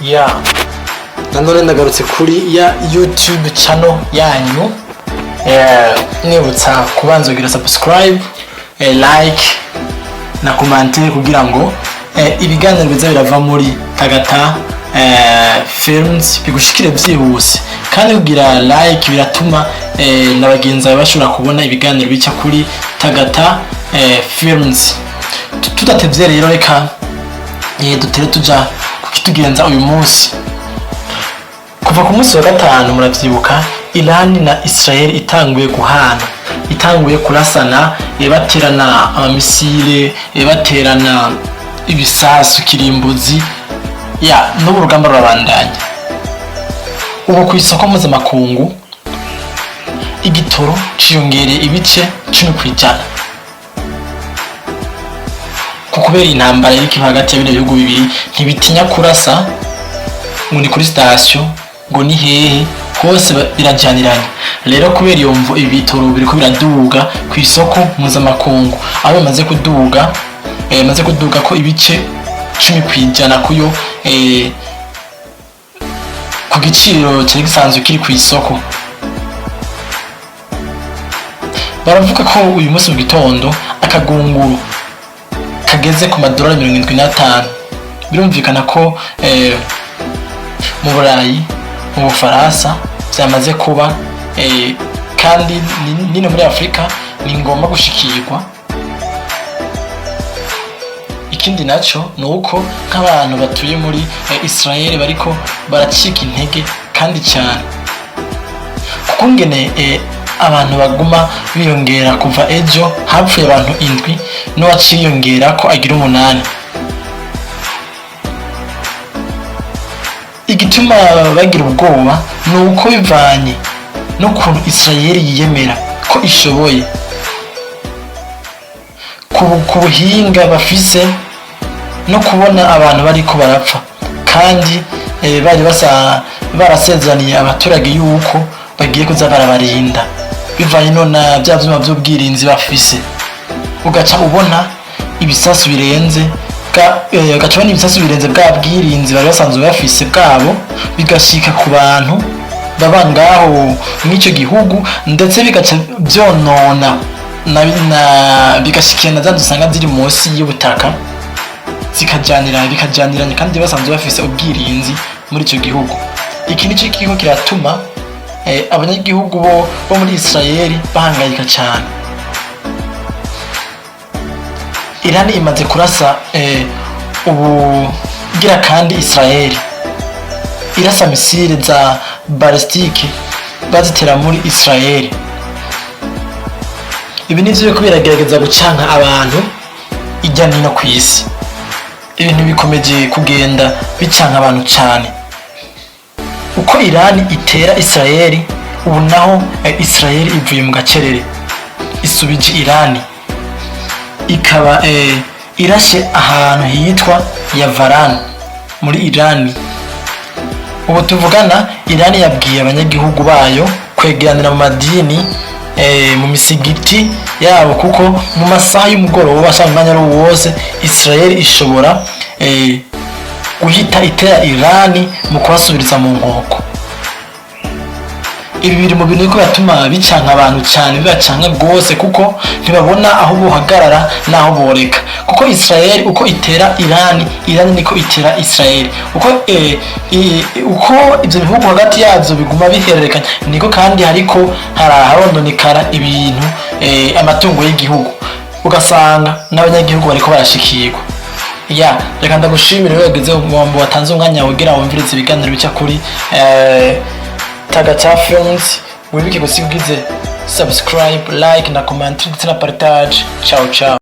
ya nanone ndagarutse kuri ya YouTube channel yanyu. Nibutsa kubanza kugira subscribe, like na commenter kugira ngo ibiganiro biza birava muri Tagata films bigushikire byihuse, kandi kugira like biratuma nabagenzi bashobora kubona ibiganiro bica kuri Tagata films. Tudatevye rero reka dutere tuja kukitugenza uyu munsi. Kuva ku munsi wa gatanu muravyibuka, Iran na Israel itanguye kurasana, baterana amamisile, baterana ibisasu kirimbuzi n'ubu rugamba rurabandanya. Ubu ku isoko mpuzamakungu igitoro ciyongereye ibice 10%, kubera intambara iri hagati y'ibindi bihugu bibiri. Ntibitinya kurasa ngo ni kuri station, ngo ni hehe, hose birajyaniranye. Rero kubera iyo mvo ibitoro biriko biraduga ku isoko mpuzamakungu, aho bimaze kuduga ko ibice 10% kuyo ku giciro cyari gisanzwe kiri ku isoko. Baravuga ko uyu munsi mu gitondo akagunguru kageze ku $75. Birumvikana ko mu Burayi, mu Bufaransa byamaze kuba, kandi nino muri Afrika ni ngomba gushikirwa. Ikindi naco nuko nk'abantu batuye muri Israel bariko baracika intege kandi cyane, kuko ngene abantu baguma biyongera. Kuva ejo hapfuye abantu 7, n'uwaciyongera ko agira 8. Igituma bagira ubwoba nuko bivanye no kuntu Israel yiyemera ko ishoboye, ku buhinga bafise, no kubona abantu bariko barapfa, kandi bari barasezeraniye abaturage yuko bagiye kuza barabarinda bivanye nona bya byuma by'ubwirinzi bafise. Ugaca ubona ibisasu birenze bwa bwirinzi bari basanzwe bafise bwabo, bigashika ku bantu baba ngaho mw'icyo gihugu, ndetse bigaca byonona bigashikira na za dusanga ziri munsi y'ubutaka, bikajyaniranye kandi basanzwe bafise ubwirinzi muri icyo gihugu. Iki nicyo kiko kiratuma abanyagihugu bo muri Israel bahangayika cyane. Iran imaze kurasa ubu gira, kandi Israel irasa misile za balistike bazitera muri Israel. Ibi nivyo biko biragerageza gucanka abantu ijya nino ku isi. Ibintu bikomeje kugenda bicanka abantu cyane. Uko Iran itera Israel, ubu naho Israel ivuye mu gacerere, isubije Iran, ikaba irashe ahantu hitwa Yavaran muri Iran. Ubu tuvugana, Iran yabwiye abanyagihugu bayo kwegeranira mu madini, mu misigiti yabo, kuko mu masaha y'umugoroba cyangwa wose Israel ishobora guhita itera Iran mu kubasubiriza mu nkoko. Ibi biri mu bintu biko batuma bicanka abantu cyane, bibacanka gose, kuko ntibabona aho buhagarara naho boreka. Kuko Israel uko itera Iran niko itera Israel. Uko ibyo bihugu hagati yazo biguma bihererekanya, niko kandi hariko harahondonekara ibintu, amatungo y'igihugu, ugasanga n'abanyagihugu bariko barashikirwa. Reka ndagushimire wewe wageze mu watanze umwanya kugira wumvirize ibiganiro bica kuri Tagata Films. Wibuke gusigize subscribe, like na comment ndetse na partage. Ciao ciao.